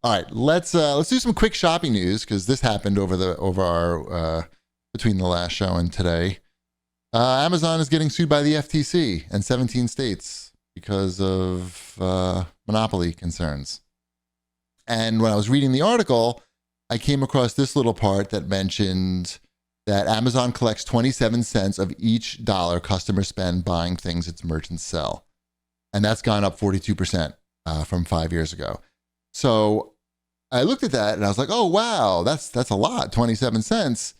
All right, let's do some quick shopping news because this happened over our between the last show and today. Amazon is getting sued by the FTC and 17 states because of monopoly concerns. And when I was reading the article, I came across this little part that mentioned that Amazon collects 27 cents of each dollar customers spend buying things its merchants sell. And that's gone up 42% from 5 years ago. So I looked at that and I was like, oh, wow, that's a lot, 27 cents.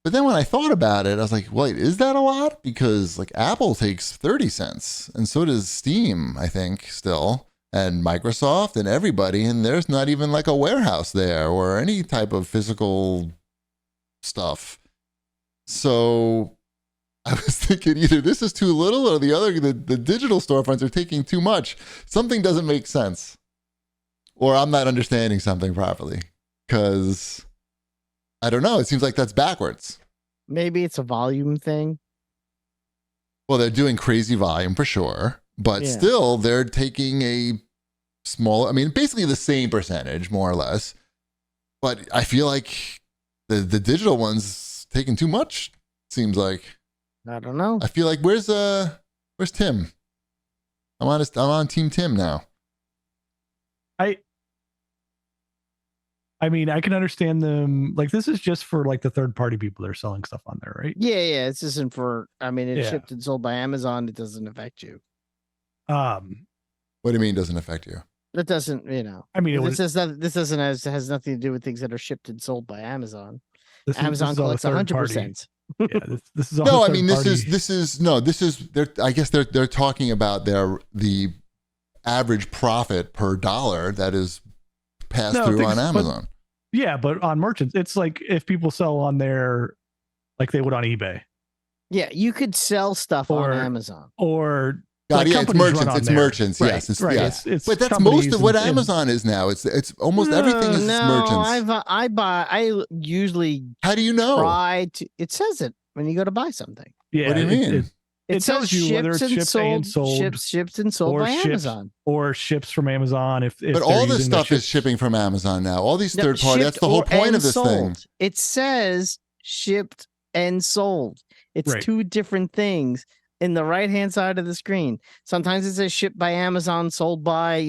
But then when I thought about it, I was like, wait, is that a lot? Because like Apple takes 30 cents and so does Steam, I think, still, and Microsoft and everybody. And there's not even like a warehouse there or any type of physical stuff. So I was thinking either this is too little or the digital storefronts are taking too much. Something doesn't make sense. Or I'm not understanding something properly. Because I don't know. It seems like that's backwards. Maybe it's a volume thing. Well, they're doing crazy volume for sure. But still, they're taking a small, I mean, basically the same percentage, more or less. But I feel like the digital one's taking too much, seems like. I don't know. I feel like where's Tim? I'm on Team Tim now. I mean, I can understand them. Like, this is just for like the third party people that are selling stuff on there, right? Yeah. It's isn't for. I mean, it's shipped and sold by Amazon. It doesn't affect you. What do you mean doesn't affect you? That doesn't, I mean, this has nothing to do with things that are shipped and sold by Amazon. Amazon collects 100%. Yeah, this is all no. I mean, this is. I guess they're talking about the average profit per dollar that is passed through on Amazon. But on merchants, it's like if people sell on there, like they would on eBay. Yeah, you could sell stuff on Amazon or. It's merchants. It's merchants. Right, yes, it's but that's most of what Amazon is now. It's almost everything is merchants. I usually. How do you know? It says it when you go to buy something. Yeah, what do you mean? It tells you whether it's shipped and sold, shipped and sold by Amazon, or ships from Amazon. If but all this stuff is shipping from Amazon now. All these third party. That's the whole point of this thing. It says shipped and sold. It's two different things. In the right-hand side of the screen. Sometimes it says shipped by Amazon, sold by,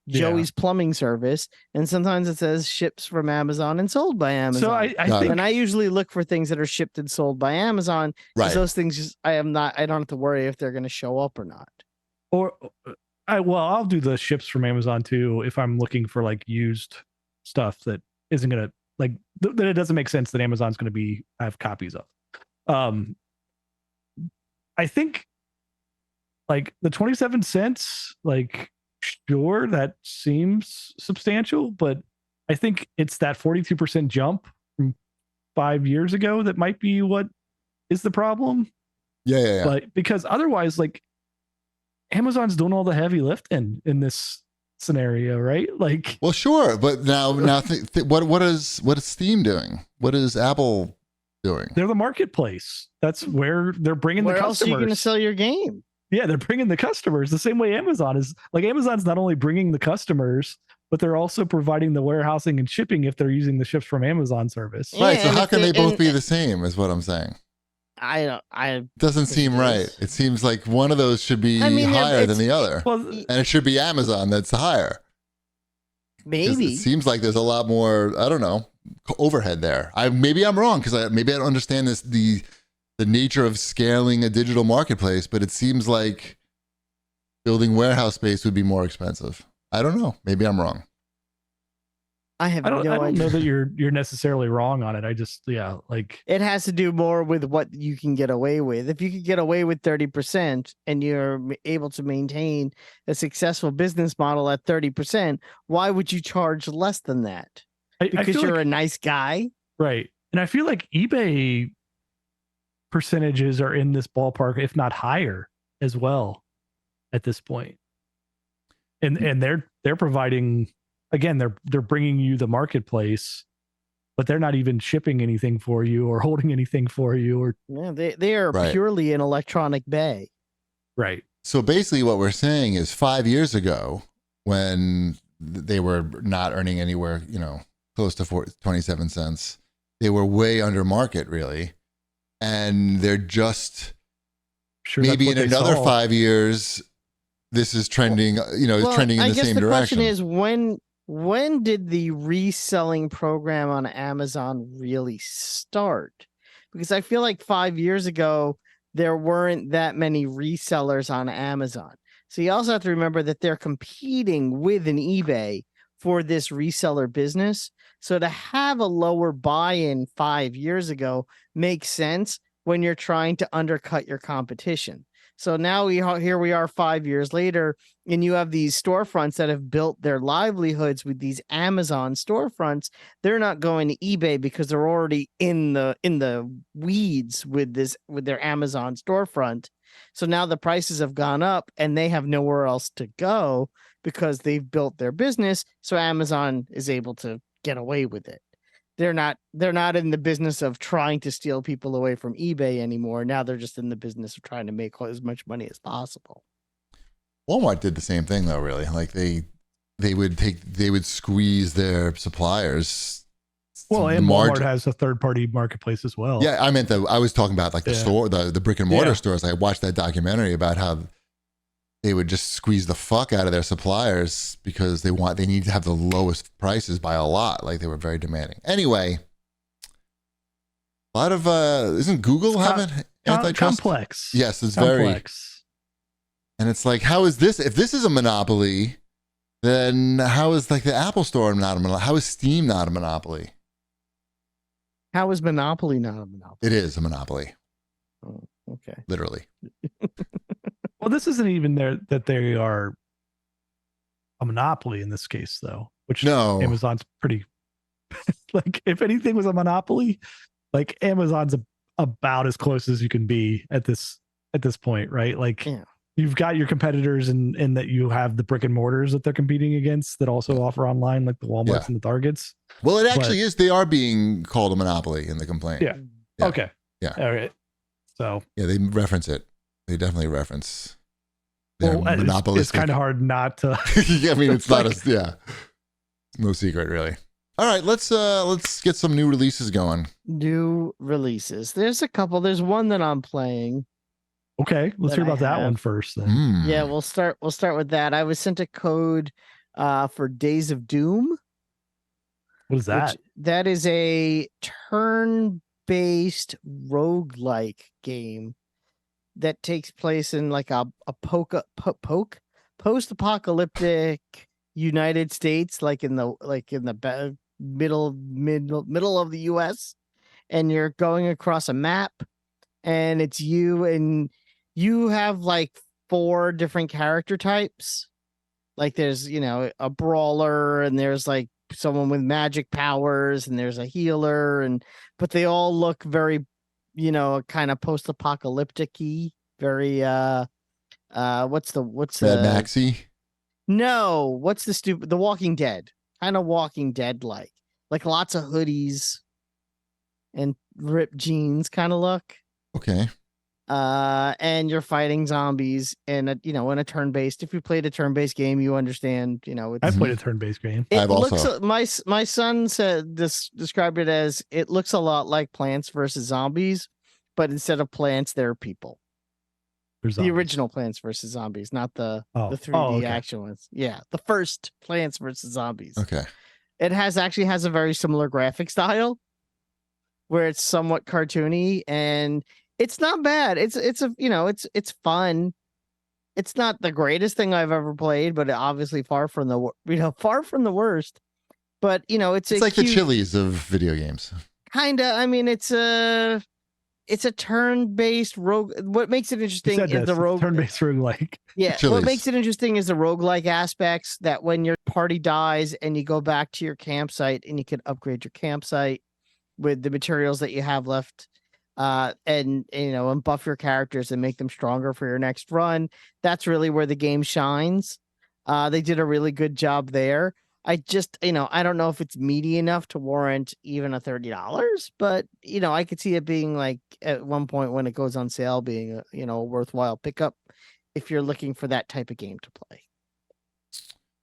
Joey's plumbing service. And sometimes it says ships from Amazon and sold by Amazon. So I think, and I usually look for things that are shipped and sold by Amazon. Right. Those things I don't have to worry if they're going to show up or not. I'll do the ships from Amazon too if I'm looking for like used stuff that isn't going to that it doesn't make sense that Amazon's going to have copies of. I think like the 27 cents, like, sure, that seems substantial, but I think it's that 42% jump from 5 years ago that might be what is the problem. Yeah. But because otherwise, like, Amazon's doing all the heavy lifting in this scenario, right? Like, well, sure, but now what is Steam doing? What is Apple doing? They're the marketplace. That's where they're bringing the customers. Where else are you going to sell your game? Yeah, they're bringing the customers the same way Amazon is. Like, Amazon's not only bringing the customers, but they're also providing the warehousing and shipping if they're using the ships from Amazon service. Right. So how can they both be the same? Is what I'm saying. I doesn't seem right. It seems like one of those should be higher than the other, and it should be Amazon that's higher. Maybe it seems like there's a lot more. I don't know. Overhead there. Maybe I'm wrong because maybe I don't understand the nature of scaling a digital marketplace, but it seems like building warehouse space would be more expensive. I don't know. Maybe I'm wrong. I don't know that you're necessarily wrong on it. I just like it has to do more with what you can get away with. If you could get away with 30% and you're able to maintain a successful business model at 30%, why would you charge less than that? Because you're a nice guy. Right. And I feel like eBay percentages are in this ballpark, if not higher as well at this point. And they're providing, again, they're bringing you the marketplace, but they're not even shipping anything for you or holding anything for you. Or they are purely an electronic bay. Right. So basically what we're saying is 5 years ago when they were not earning anywhere, close to 27 cents. They were way under market, really. And they're just maybe in another 5 years, this is trending, trending in the same direction. I guess the question is when did the reselling program on Amazon really start? Because I feel like 5 years ago, there weren't that many resellers on Amazon. So you also have to remember that they're competing with an eBay for this reseller business. So to have a lower buy-in 5 years ago makes sense when you're trying to undercut your competition. So now here we are 5 years later, and you have these storefronts that have built their livelihoods with these Amazon storefronts. They're not going to eBay because they're already in the weeds with their Amazon storefront. So now the prices have gone up and they have nowhere else to go because they've built their business. So Amazon is able to get away with it. They're not in the business of trying to steal people away from eBay anymore. Now they're just in the business of trying to make as much money as possible. Walmart did the same thing though, really. Like they would squeeze their suppliers. Well, and Walmart has a third-party marketplace as well. Yeah, I was talking about like the store, the brick and mortar stores. I watched that documentary about how they would just squeeze the fuck out of their suppliers because they need to have the lowest prices by a lot. Like they were very demanding. Anyway, a lot of isn't Google having antitrust? Complex. Yes, it's complex. And it's like, how is this? If this is a monopoly, then how is like the Apple Store not a monopoly? How is Steam not a monopoly? How is Monopoly not a monopoly? It is a monopoly. Oh, okay. Literally. Well, this isn't even that they are a monopoly in this case, though. Which Amazon's pretty like if anything was a monopoly, like Amazon's about as close as you can be at this point, right? Like you've got your competitors in that you have the brick and mortars that they're competing against that also offer online, like the Walmarts and the Targets. Well, it actually is. They are being called a monopoly in the complaint. Yeah. Okay. Yeah. All right. So they reference it. They definitely reference their monopolistic. It's kind of hard not to. I mean, it's not it's no secret really. All right, let's get some new releases going. New releases. There's a couple. There's one that I'm playing. Okay, let's hear about that one first then. Yeah, we'll start with that. I was sent a code for Days of Doom. What is that? That is a turn-based roguelike game that takes place in like a post-apocalyptic United States, like in the middle of the US, and you're going across a map, and it's you have like 4 different character types. Like there's, a brawler, and there's like someone with magic powers, and there's a healer, but they all look very, kind of post-apocalyptic-y, very what's the Maxi? No, what's the Walking Dead. Kind of Walking Dead like lots of hoodies and ripped jeans kind of look. Okay. And you're fighting zombies in a turn-based. If you played a turn-based game, you understand. I've played a turn-based game. My son described it as it looks a lot like Plants vs. Zombies, but instead of plants, there are people. The original Plants vs. Zombies, not the 3D action ones. Yeah, the first Plants vs. Zombies. Okay. It actually has a very similar graphic style, where it's somewhat cartoony, and it's not bad. It's fun. It's not the greatest thing I've ever played, but obviously far from the worst. But it's like the Chili's of video games. Kinda. I mean, it's a turn-based rogue. What makes it interesting is the rogue turn-based roguelike. Yeah. Chili's. What makes it interesting is the roguelike aspects, that when your party dies and you go back to your campsite and you can upgrade your campsite with the materials that you have left, and buff your characters and make them stronger for your next run. That's really where the game shines. They did a really good job there. I just, I don't know if it's meaty enough to warrant even a $30, but I could see it being like at one point when it goes on sale being a worthwhile pickup if you're looking for that type of game to play.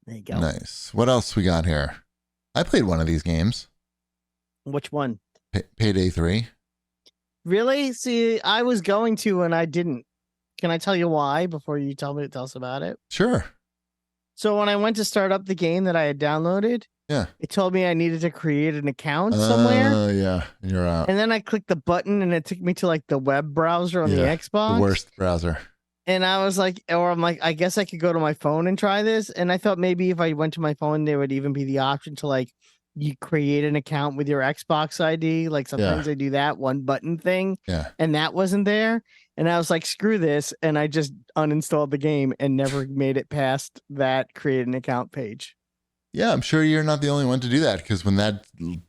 There you go. Nice. What else we got here? I played one of these games. Which one? Payday 3. Really? See, I was going to and I didn't. Can I tell you why before you tell us about it? Sure. So when I went to start up the game that I had downloaded, yeah, it told me I needed to create an account somewhere. Oh, yeah. You're out. And then I clicked the button and it took me to like the web browser on the Xbox. The worst browser. And I was like, I'm like, I guess I could go to my phone and try this. And I thought maybe if I went to my phone, there would even be the option to like, you create an account with your Xbox ID. Like sometimes they do that one button thing. Yeah. And that wasn't there. And I was like, screw this. And I just uninstalled the game and never made it past that create an account page. Yeah, I'm sure you're not the only one to do that, because when that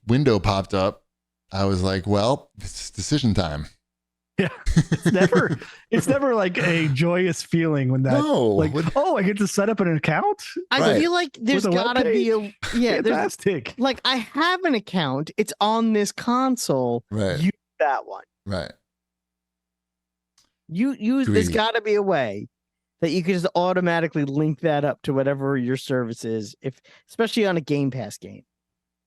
window popped up, I was like, well, it's decision time. Yeah. It's never like a joyous feeling when that I get to set up an account. I feel like there's gotta be a fantastic. Like I have an account, it's on this console. Right. Use that one. Right. There's gotta be a way that you can just automatically link that up to whatever your service is, especially on a Game Pass game.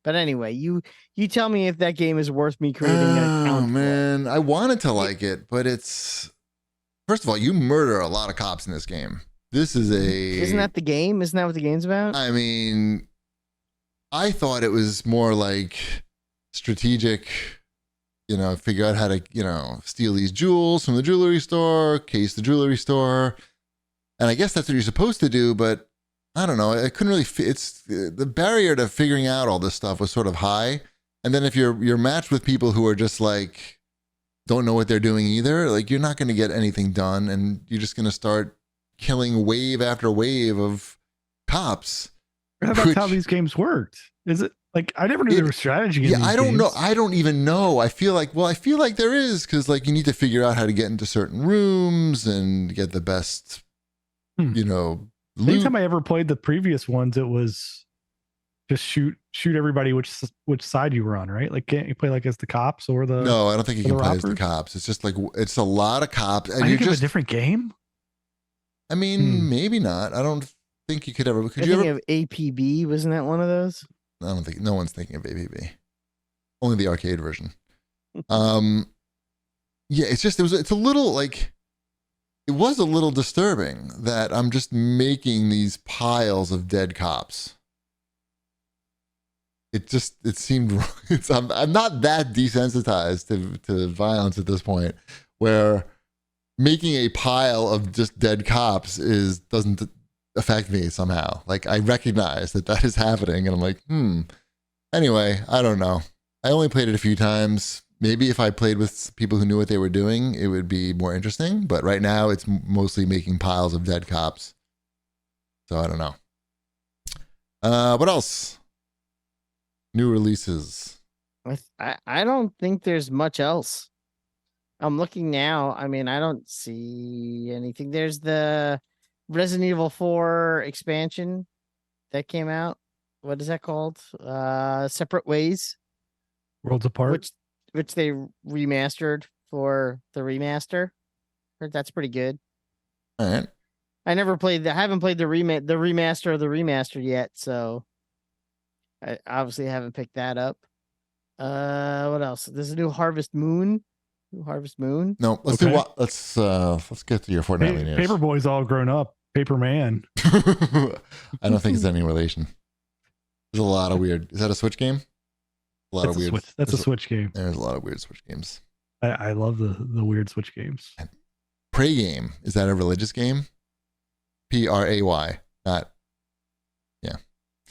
But anyway, you tell me if that game is worth me creating an account. Oh man, I wanted to like it, but it's, first of all, you murder a lot of cops in this game. Isn't that the game? Isn't that what the game's about? I mean, I thought it was more like strategic, figure out how to, steal these jewels from the jewelry store, case the jewelry store. And I guess that's what you're supposed to do, but I don't know. I couldn't really. It's the barrier to figuring out all this stuff was sort of high. And then if you're matched with people who are just like don't know what they're doing either, like you're not going to get anything done, and you're just going to start killing wave after wave of cops. That's how these games worked. Is it like I never knew there was strategy? Yeah, I don't know. I don't even know. I feel like there is, because like you need to figure out how to get into certain rooms and get the best. Anytime I ever played the previous ones, it was just shoot everybody which side you were on, right? Like, can't you play like as the cops or the? No, I don't think you can play as the cops. It's just like it's a lot of cops, and you're just a different game. I mean, maybe not. I don't think you could ever. Could you ever of APB? Wasn't that one of those? I don't think no one's thinking of APB. Only the arcade version. Yeah, it's just it's a little like. It was a little disturbing that I'm just making these piles of dead cops. It seemed I'm not that desensitized to violence at this point, where making a pile of just dead cops doesn't affect me somehow. Like I recognize that is happening, and I'm like, Anyway, I don't know. I only played it a few times. Maybe if I played with people who knew what they were doing, it would be more interesting. But right now, it's mostly making piles of dead cops. So I don't know. What else? New releases. I don't think there's much else. I'm looking now. I mean, I don't see anything. There's the Resident Evil 4 expansion that came out. What is that called? Separate Ways. Worlds Apart. Which they remastered for the remaster. Heard that's pretty good. All right. I haven't played the remaster of the remaster yet, so I obviously haven't picked that up. What else? There's a new Harvest Moon. No, let's get to your Fortnite news. Paperboy's all grown up. Paper Man. I don't think it's any relation. There's a lot of weird. Is that a Switch game? That's a Switch game. There's a lot of weird Switch games. I love the weird Switch games. Pray game. Is that a religious game? Pray, not